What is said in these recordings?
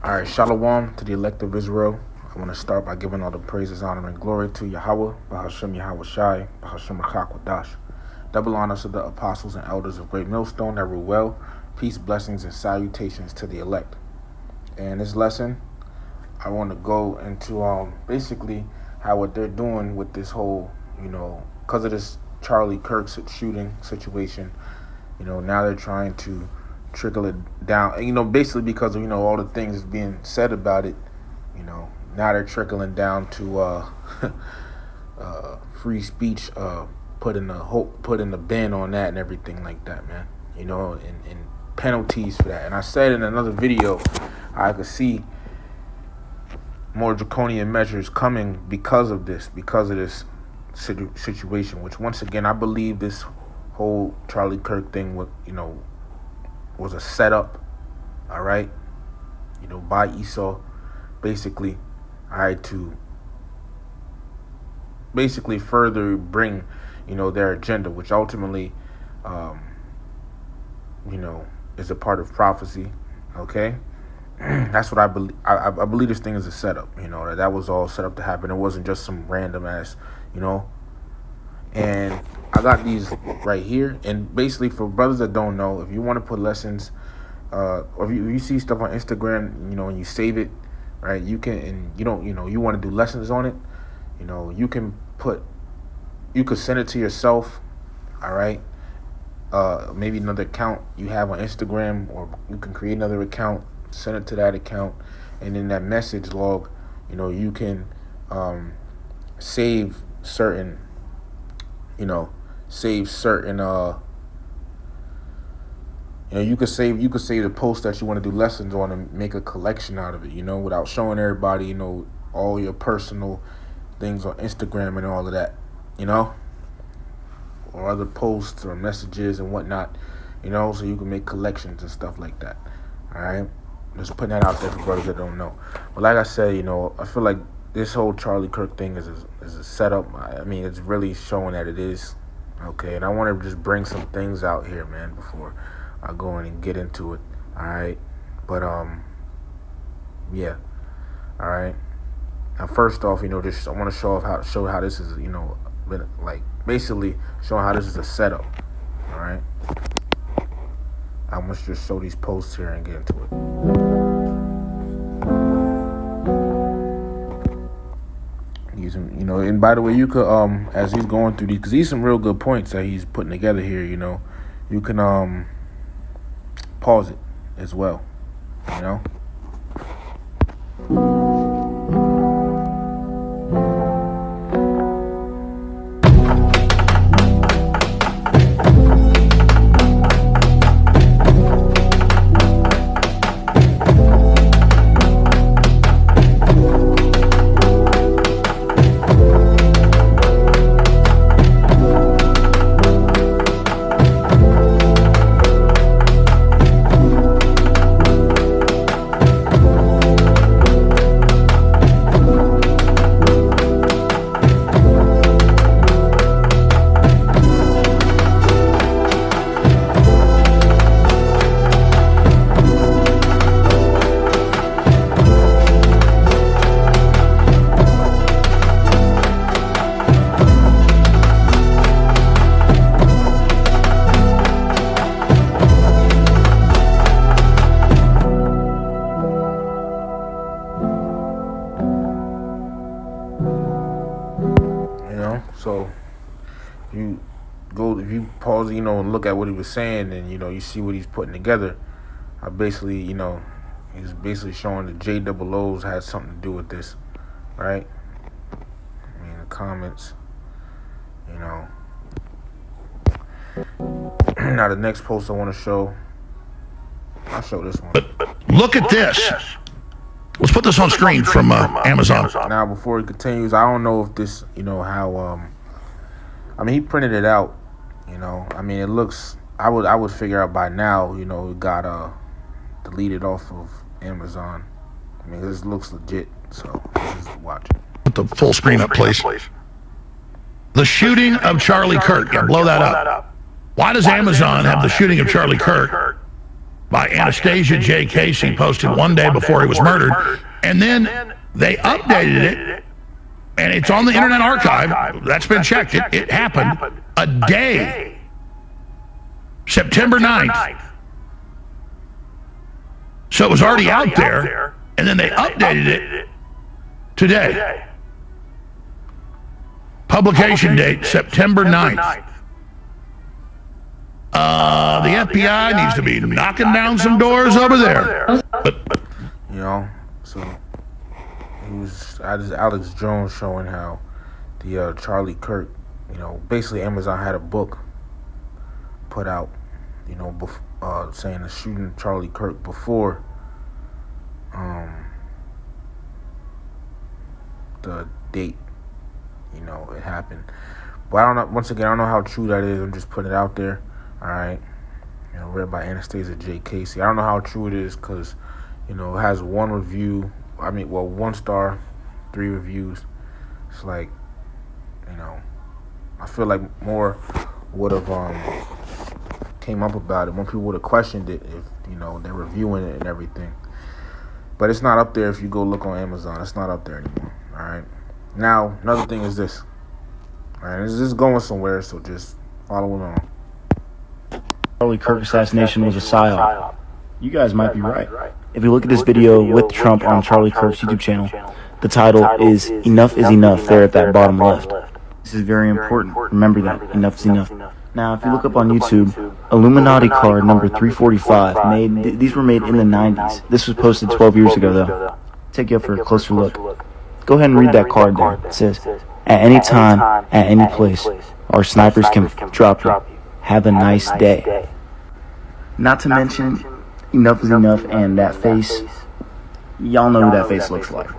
All right, shalom to the elect of Israel. I want to start by giving all the praises, honor, and glory to Yahweh, Bahashem Yahweh Shai, Bahashem Rakakwadash. Double honors to the apostles and elders of Great Millstone that rule well. Peace, blessings, and salutations to the elect. And this lesson, I want to go into basically how what they're doing with this whole, because of this Charlie Kirk shooting situation, now they're trying to trickle it down, basically because of, all the things being said about it, now they're trickling down to free speech, put in the bin on that and everything like that, man, and penalties for that. And I said in another video, I could see more draconian measures coming because of this situation, which once again, I believe this whole Charlie Kirk thing was a setup, all right, by Esau, basically, all right, to basically further bring, their agenda, which ultimately, is a part of prophecy, okay? That's what I believe. I believe this thing is a setup, that was all set up to happen. It wasn't just some random ass, and I got these right here. And basically, for brothers that don't know, if you want to put lessons, or if you see stuff on Instagram, and you save it, right, you can, and you want to do lessons on it, you could send it to yourself, all right, maybe another account you have on Instagram, or you can create another account, send it to that account, and in that message log, you can save certain you could save the post that you want to do lessons on and make a collection out of it, without showing everybody, all your personal things on Instagram and all of that, or other posts or messages and whatnot, so you can make collections and stuff like that. All right, just putting that out there for brothers that don't know. But like I said, I feel like this whole Charlie Kirk thing is a setup. I mean, it's really showing that it is, okay? And I want to just bring some things out here, man, before I go in and get into it, all right? But, yeah, all right? Now, first off, just I want to show how this is, basically showing how this is a setup, all right? I must just show these posts here and get into it. And by the way, you could as he's going through these, because these some real good points that he's putting together here, you can pause it as well, So if you pause, and look at what he was saying, and you see what he's putting together. I basically, he's basically showing that JOO's had something to do with this, right? I mean, the comments, Now the next post I want to show, I'll show this one. Look at this. Let's put this on screen from Amazon. Now, before he continues, I don't know if this, how, he printed it out, it looks, I would figure out by now, it got deleted off of Amazon. This looks legit, so let's just watch it. Put the full screen up, please. The shooting of Charlie Kirk. Yeah, blow that up. Why does Amazon have the shooting of Charlie Kirk by Anastasia J. Casey posted one day before he was murdered. And then they updated it, and it's on the Internet Archive. That's been checked. It happened a day, September 9th. So it was already out there, and then they updated it today. Publication date, September 9th. The FBI needs to be knocking down some doors over there. You know, so he was Alex Jones showing how the Charlie Kirk, you know, basically Amazon had a book put out, you know, saying the shooting of Charlie Kirk before the date, you know, it happened. But I don't know. Once again, I don't know how true that is. I'm just putting it out there. All right, you know, read by Anastasia J. Casey. I don't know how true it is because, you know, it has one review. I mean, well, 1 star, 3 reviews. It's like, you know, I feel like more would have came up about it. More people would have questioned it if, you know, they're reviewing it and everything. But it's not up there if you go look on Amazon. It's not up there anymore. All right. Now, another thing is this. All right, this is going somewhere, so just follow along. Charlie Kirk assassination was a psyop. You guys might be right. If you look at this video with Trump on Charlie Kirk's YouTube channel, the title is "Enough is Enough" there at that bottom left. This is very important. Remember that. Enough is enough. Now, if you look up on YouTube, Illuminati card number 345, these were made in the 90s. This was posted 12 years ago, though. Take you up for a closer look. Go ahead and read that card there. It says, "At any time, at any place, our snipers can drop you. Have a nice day." Not to mention, enough is enough, and that face, y'all know who that face looks like.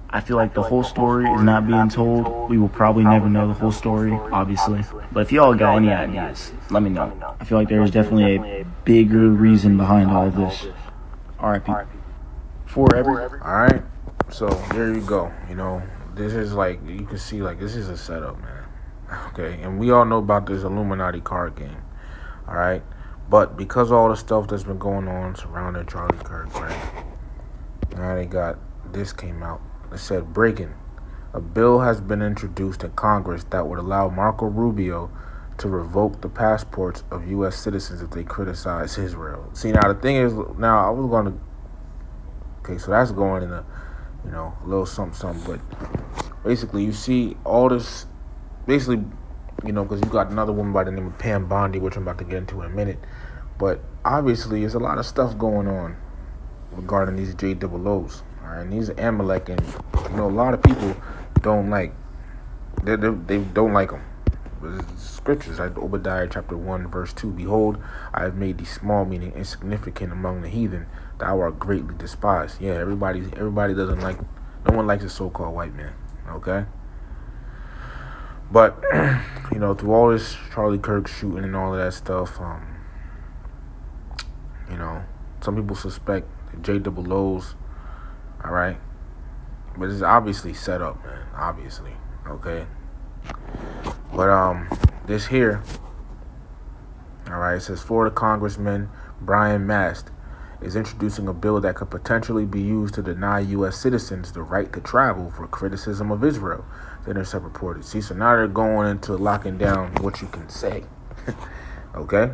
I feel like the whole story is not being told. We will probably never know the whole story, obviously. But if y'all got any ideas, let me know. I feel like there is definitely a bigger reason behind all of this. R.I.P. Alright, so there you go. You know, this is like, you can see, like, this is a setup, man. Okay, and we all know about this Illuminati card game. Alright, but because of all the stuff that's been going on surrounding Charlie Kirk, right? Now they got, this came out. It said, breaking. A bill has been introduced in Congress that would allow Marco Rubio to revoke the passports of U.S. citizens if they criticize Israel. See, now the thing is, now I was going to, okay, so that's going in a, you know, a little something, but basically you see all this, basically, you know, because you got another woman by the name of Pam Bondi, which I'm about to get into in a minute, but obviously there's a lot of stuff going on regarding these JOOs. All right, and these are Amalek, and you know, a lot of people don't like, they don't like them. The scriptures, like Obadiah chapter 1 verse 2, "Behold, I have made thee small," meaning insignificant, "among the heathen, thou art greatly despised." Yeah, everybody doesn't like, no one likes a so-called white man. Okay, but you know, through all this Charlie Kirk shooting and all of that stuff, you know, some people suspect the JOOs. All right, but it's obviously set up, man. Obviously, okay. But this here, all right, it says Florida Congressman Brian Mast is introducing a bill that could potentially be used to deny U.S. citizens the right to travel for criticism of Israel, the Intercept reported. See, so now they're going into locking down what you can say, okay?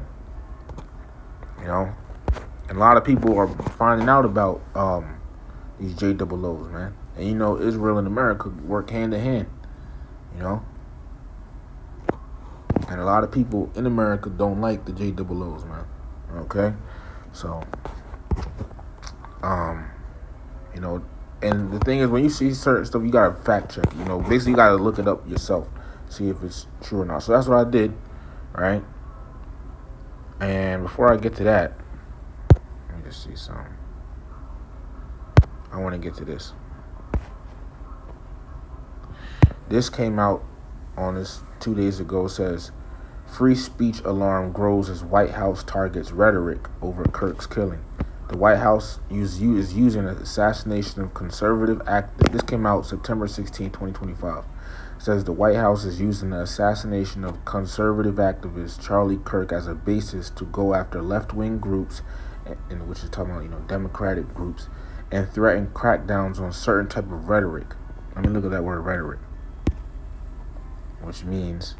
You know, and a lot of people are finding out about these JOOs, man. And you know, Israel and America work hand in hand, you know. And a lot of people in America don't like the JOOs, man. Okay? So, you know, and the thing is, when you see certain stuff, you gotta fact check. You know, basically you gotta look it up yourself, see if it's true or not. So that's what I did, right? And before I get to that, let me just see something. I want to get to this. This came out on this 2 days ago. It says, free speech alarm grows as White House targets rhetoric over Kirk's killing. The White House is using an assassination of conservative activist. This came out September 16, 2025. It says the White House is using the assassination of conservative activist Charlie Kirk as a basis to go after left-wing groups and which is talking about democratic groups, and threaten crackdowns on certain type of rhetoric. Let me look at that word rhetoric, which means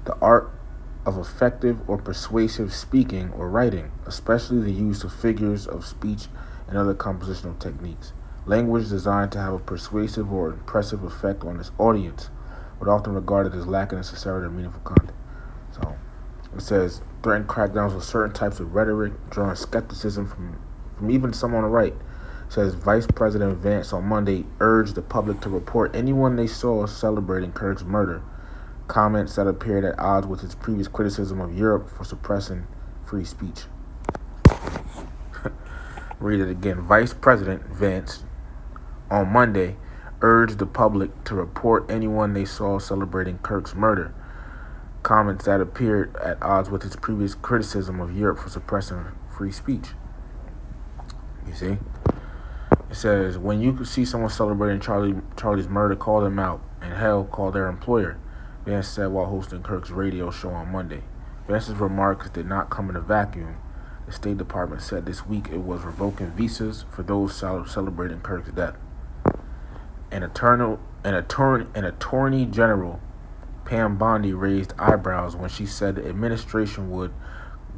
the art of effective or persuasive speaking or writing, especially the use of figures of speech and other compositional techniques. Language designed to have a persuasive or impressive effect on its audience, but often regarded as lacking in sincerity or meaningful content. So it says threatened crackdowns on certain types of rhetoric, drawing skepticism from even some on the right. It says Vice President Vance on Monday urged the public to report anyone they saw celebrating Kirk's murder, comments that appeared at odds with his previous criticism of Europe for suppressing free speech. Read it again. Vice President Vance on Monday urged the public to report anyone they saw celebrating Kirk's murder, comments that appeared at odds with his previous criticism of Europe for suppressing free speech. You see? It says, when you see someone celebrating Charlie's murder, call them out, and hell, call their employer, Vance said while hosting Kirk's radio show on Monday. Vance's remarks did not come in a vacuum. The State Department said this week it was revoking visas for those celebrating Kirk's death. An Attorney General, Pam Bondi, raised eyebrows when she said the administration would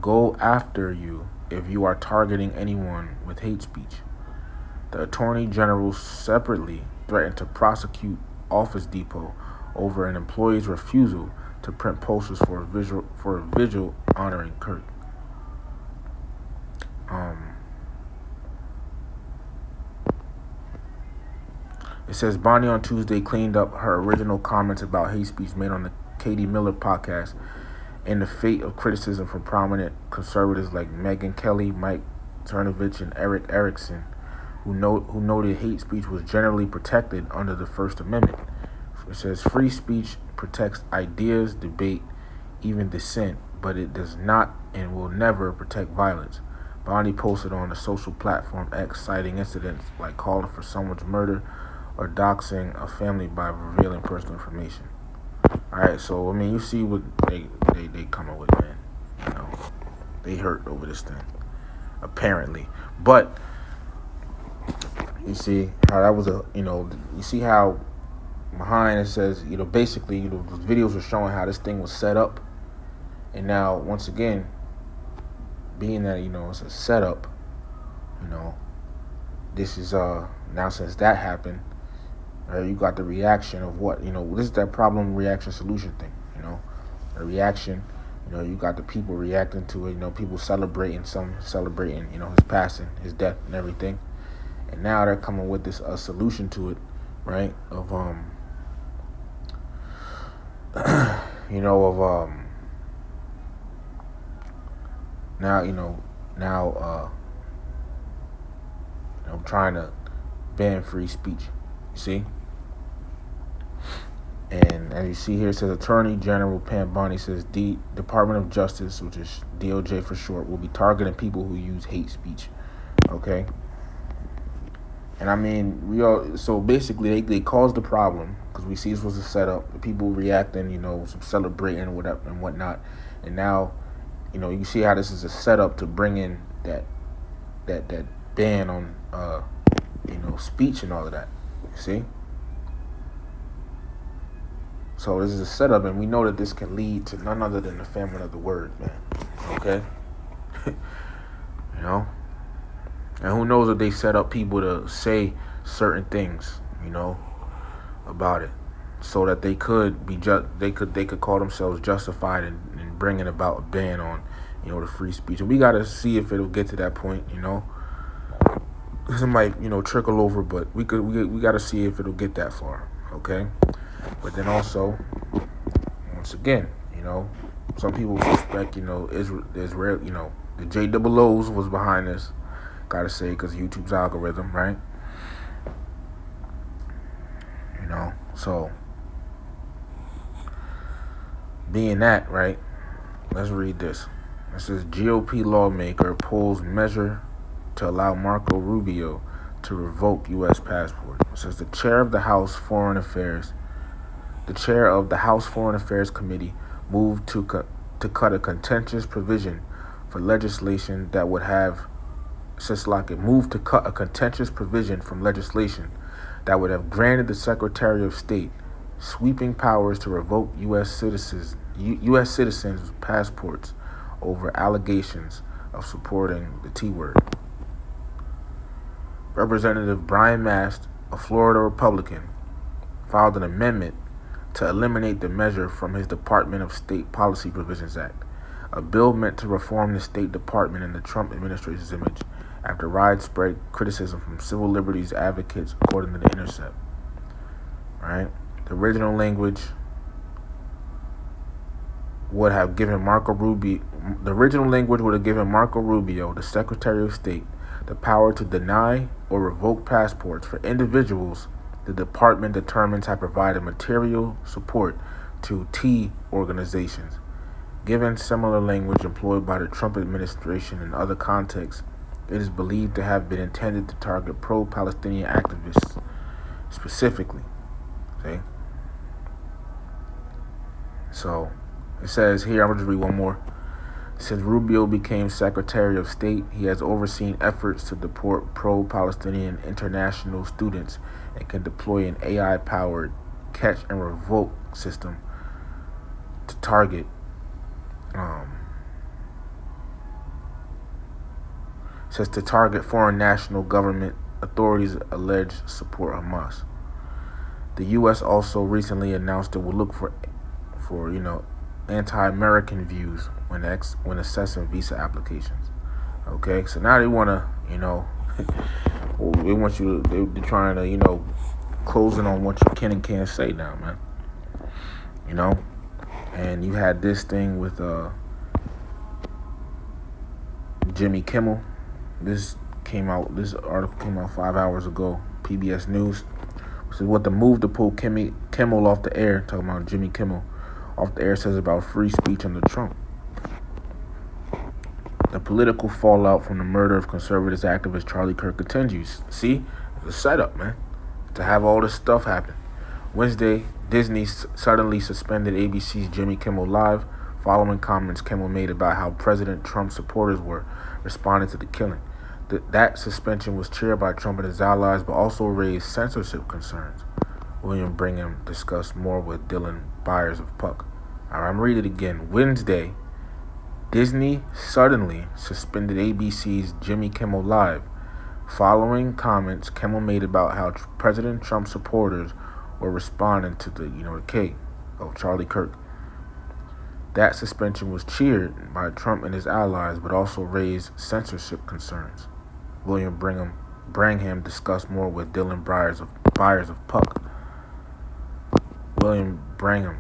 go after you if you are targeting anyone with hate speech. The Attorney General separately threatened to prosecute Office Depot over an employee's refusal to print posters for a vigil honoring Kirk. It says Bonnie on Tuesday cleaned up her original comments about hate speech made on the Katie Miller podcast and the fate of criticism from prominent conservatives like Megyn Kelly, Mike Cernovich, and Eric Erickson, who noted hate speech was generally protected under the First Amendment. It says free speech protects ideas, debate, even dissent, but it does not and will never protect violence. Bonnie posted on the social platform X, citing incidents like calling for someone's murder or doxing a family by revealing personal information. Alright, so I mean, you see what they coming with, man. They hurt over this thing, apparently. But you see how that was you see how behind it says, basically, the videos were showing how this thing was set up, and now once again, being that it's a setup, this is now since that happened. You got the reaction of what, this is that problem, reaction, solution thing, a reaction, you got the people reacting to it, people celebrating, some celebrating, his passing, his death and everything. And now they're coming with this solution to it, right? Of, trying to ban free speech, you see? And as you see here, it says Attorney General Pam Bondi says the Department of Justice, which is DOJ for short, will be targeting people who use hate speech. Okay? And I mean, so basically they caused the problem because we see this was a setup. The people reacting, some celebrating whatever and whatnot. And now, you see how this is a setup to bring in that ban on, speech and all of that. You see? So this is a setup, and we know that this can lead to none other than the famine of the word, man. Okay? And who knows if they set up people to say certain things, about it, so that they could be they could call themselves justified in bringing about a ban on, the free speech. And we gotta see if it'll get to that point, This might, trickle over, but we gotta see if it'll get that far, okay? But then also, once again, some people suspect, Israel, the JOOs was behind this. Gotta say, because YouTube's algorithm, right? So being that, right? Let's read this. It says GOP lawmaker pulls measure to allow Marco Rubio to revoke U.S. passport. It says the chair of the House Foreign Affairs Committee moved to cut a contentious provision for legislation that would have, since like it moved to cut a contentious provision from legislation that would have granted the Secretary of State sweeping powers to revoke U.S. citizens' passports over allegations of supporting the T word. Representative Brian Mast, a Florida Republican, filed an amendment to eliminate the measure from his Department of State Policy Provisions Act, a bill meant to reform the State Department in the Trump administration's image after widespread criticism from civil liberties advocates, according to The Intercept. Right? The original language would have given Marco Rubio, the Secretary of State, the power to deny or revoke passports for individuals the department determines have provided material support to T organizations. Given similar language employed by the Trump administration in other contexts, it is believed to have been intended to target pro-Palestinian activists specifically. See? So, it says here, I'm going to read one more. Since Rubio became Secretary of State, he has overseen efforts to deport pro-Palestinian international students and can deploy an AI-powered catch and revoke system to target foreign national government authorities alleged support Hamas. The U.S. also recently announced it will look for anti-American views when assessing visa applications. Okay, so now they want to, they want you to, they're trying to, close in on what you can and can't say now, man. And you had this thing with Jimmy Kimmel. This article came out 5 hours ago, PBS News. This is what the move to pull Kimmel off the air, talking about Jimmy Kimmel, off the air says about free speech under Trump. The political fallout from the murder of conservative activist Charlie Kirk continues. See, it's a setup, man, to have all this stuff happen. Wednesday, Disney suddenly suspended ABC's Jimmy Kimmel Live following comments Kimmel made about how President Trump supporters were responding to the killing. That suspension was cheered by Trump and his allies, but also raised censorship concerns. William Brigham discussed more with Dylan Byers of Puck. All right, I'm going to read it again. Wednesday, Disney suddenly suspended ABC's Jimmy Kimmel Live following comments Kimmel made about how President Trump supporters were responding to the K of Charlie Kirk. That suspension was cheered by Trump and his allies, but also raised censorship concerns. William Brigham discussed more with Dylan Byers of Puck. William Brigham.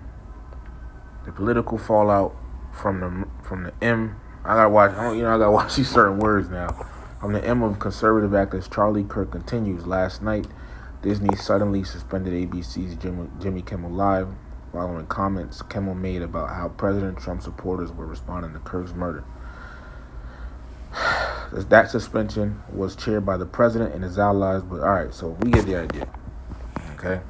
The political fallout from the M. I gotta watch these certain words now. From the M of conservative activist Charlie Kirk continues. Last night, Disney suddenly suspended ABC's Jimmy Kimmel Live following comments Kimmel made about how President Trump supporters were responding to Kirk's murder. That suspension was chaired by the president and his allies, but all right, so we get the idea. Okay,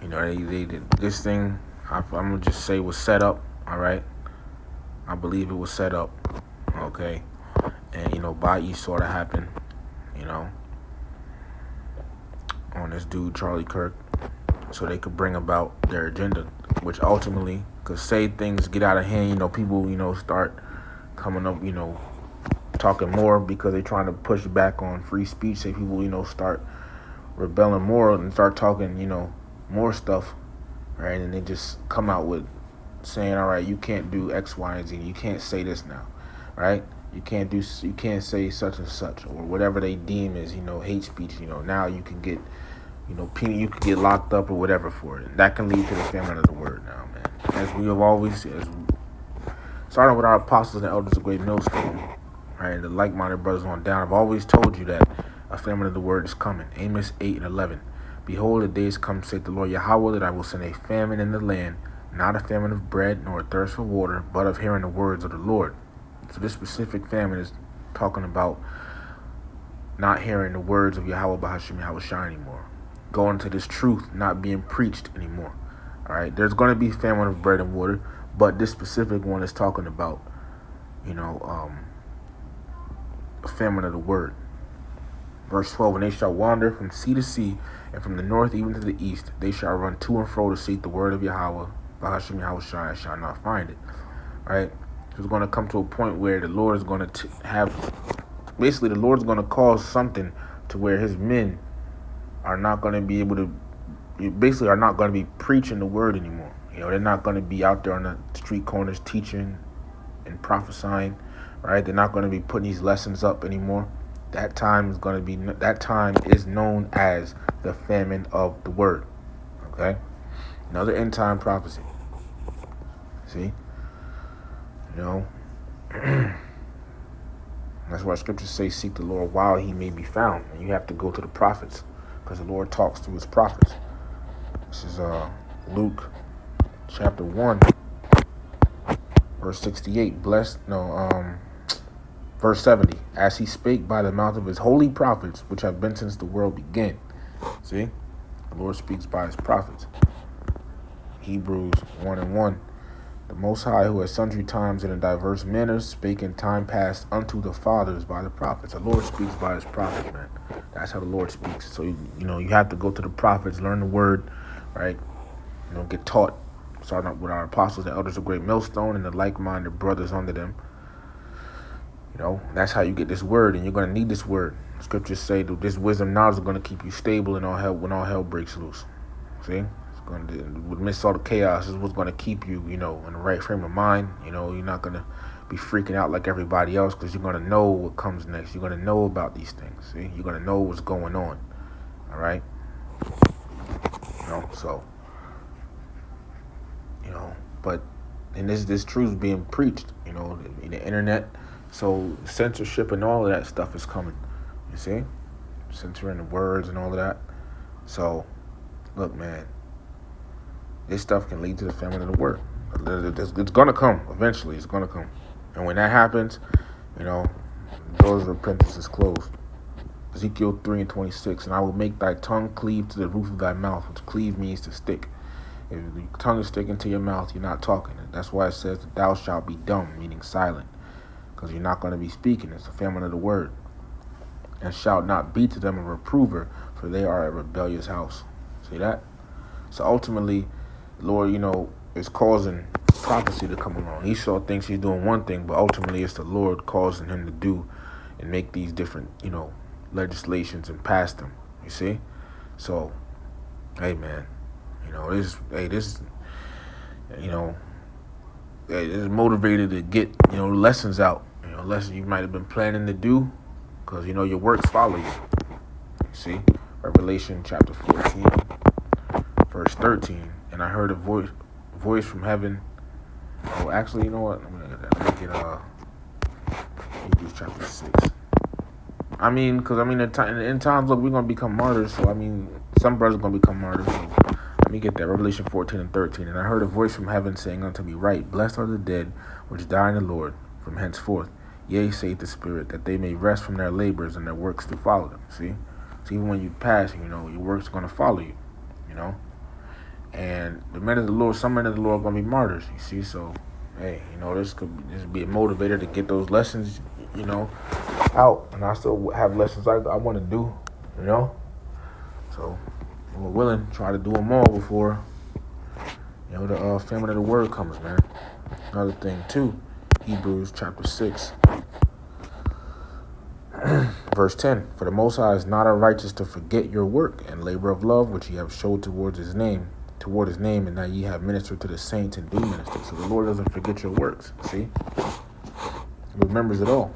they did this thing. I'm gonna just say was set up. All right, I believe it was set up. Okay, and Bayi sort of happened. On this dude Charlie Kirk, so they could bring about their agenda, which ultimately could say things get out of hand. People start coming up, talking more because they're trying to push back on free speech. Say people start rebelling more and start talking more stuff, right? And they just come out with saying, all right, you can't do X, Y, and Z. You can't say this now, right? You can't say such and such, or whatever they deem as hate speech. Now you can get you could get locked up or whatever for it. That can lead to the famine of the word now, man. As we have always, starting with our apostles and elders of Great Millstone, right, the like-minded brothers on down, I've always told you that a famine of the word is coming. Amos 8:11. Behold, the days come, saith the Lord Yahweh, that I will send a famine in the land, not a famine of bread, nor a thirst for water, but of hearing the words of the Lord. So this specific famine is talking about not hearing the words of Yahweh Bahashim Yahweh Shai anymore. Going to this truth not being preached anymore. All right, there's going to be famine of bread and water, but this specific one is talking about a famine of the word. Verse 12, and they shall wander from sea to sea, and from the north even to the east. They shall run to and fro to seek the word of Yahweh. Bahashim Yahushai shall not find it. Right? So it's going to come to a point where the Lord is going to basically the Lord's going to cause something to where his men are not going to be able to, basically are not going to be preaching the word anymore. They're not going to be out there on the street corners teaching and prophesying, right? They're not going to be putting these lessons up anymore. That time is known as the famine of the word. Okay? Another end time prophecy. See? That's why scriptures say, seek the Lord while he may be found. And you have to go to the prophets, because the Lord talks through his prophets. This is Luke chapter 1, verse 68. Verse 70. As he spake by the mouth of his holy prophets, which have been since the world began. See? The Lord speaks by his prophets. Hebrews 1:1. The Most High, who at sundry times and in diverse manners spake in time past unto the fathers by the prophets. The Lord speaks by his prophets, man. That's how the Lord speaks. So, you have to go to the prophets, learn the word, right? Get taught, starting up with our apostles and elders of great millstone and the like-minded brothers under them. That's how you get this word, and you're going to need this word. Scriptures say that this wisdom knowledge is going to keep you stable when all hell breaks loose. See? Amidst all the chaos, is what's going to keep you, in the right frame of mind. You're not going to be freaking out like everybody else, because you're going to know what comes next. You're going to know about these things. See? You're going to know what's going on. All right? But and this truth is being preached, in the internet. So censorship and all of that stuff is coming. You see? Censoring the words and all of that. So, look, man. This stuff can lead to the famine of the word. It's going to come. Eventually, it's going to come. And when that happens, doors of repentance is closed. Ezekiel 3:26. And I will make thy tongue cleave to the roof of thy mouth, which cleave means to stick. If your tongue is sticking to your mouth, you're not talking. That's why it says that thou shalt be dumb, meaning silent. Because you're not going to be speaking. It's the famine of the word. And shalt not be to them a reprover, for they are a rebellious house. See that? So ultimately, the Lord, is causing prophecy to come along. Esau thinks he's doing one thing, but ultimately it's the Lord causing him to do and make these different, legislations and pass them. You see? So, hey, man, this is motivated to get, lessons out. Lessons you might have been planning to do, because, your works follow you. You see? Revelation chapter 14, verse 13. And I heard a voice from heaven. Oh, actually, you know what? Let me get Hebrews chapter 6. Because in the end times, look, we're going to become martyrs. So, some brothers are going to become martyrs. So let me get that. Revelation 14 and 13. And I heard a voice from heaven saying unto me, Write, blessed are the dead which die in the Lord from henceforth. Yea, saith the Spirit, that they may rest from their labors and their works to follow them. See? So even when you pass, your works are going to follow you. And the men of the Lord, some men of the Lord are going to be martyrs. You see? So, hey, this could be a motivator to get those lessons, out. And I still have lessons I want to do, So, we're willing to try to do them all before, the famine of the word comes, man. Another thing, too, Hebrews chapter 6, verse 10. For the Most High is not unrighteous to forget your work and labor of love, which ye have showed toward his name, and that ye have ministered to the saints and do minister. So the Lord doesn't forget your works, see? He remembers it all.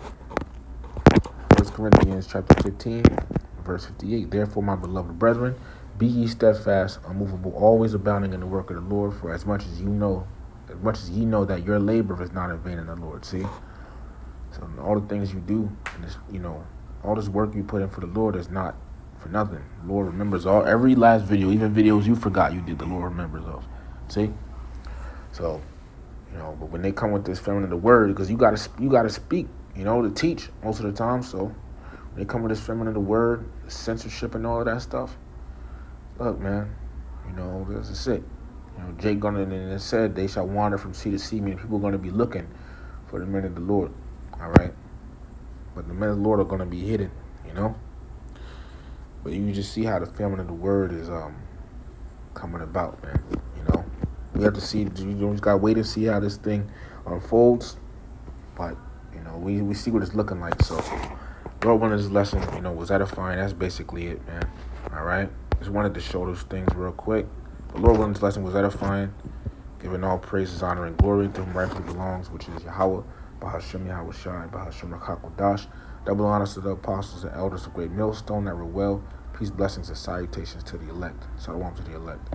1 Corinthians chapter 15, verse 58. Therefore, my beloved brethren, be ye steadfast, unmovable, always abounding in the work of the Lord, for as much as ye know that your labor is not in vain in the Lord. See? So all the things you do, and this, all this work you put in for the Lord is not for nothing. The Lord remembers every last video, even videos you forgot you did. The Lord remembers those. See? So, but when they come with this famine of the word, because you gotta speak, to teach most of the time. So when they come with this famine of the word, censorship and all of that stuff, look, man, this is it. Jake gonna and it said they shall wander from sea to sea, meaning people are gonna be looking for the men of the Lord. All right, but the men of the Lord are going to be hidden, you know. But you just see how the famine of the word is coming about, man. You know, we have to see. You just gotta wait and see how this thing unfolds. But you know, we see what it's looking like. So, Lord wanted this lesson, you know, was edifying. That's basically it, man. All right, just wanted to show those things real quick. The Lord wanted this lesson was edifying, giving all praises, honor, and glory to whom rightfully belongs, which is Yahweh, Bahashem Yahweh Shai, Bahashem Rakakodash. Double honors to the apostles and elders of Great Millstone that were well. Peace, blessings, and salutations to the elect. Salawam to the elect.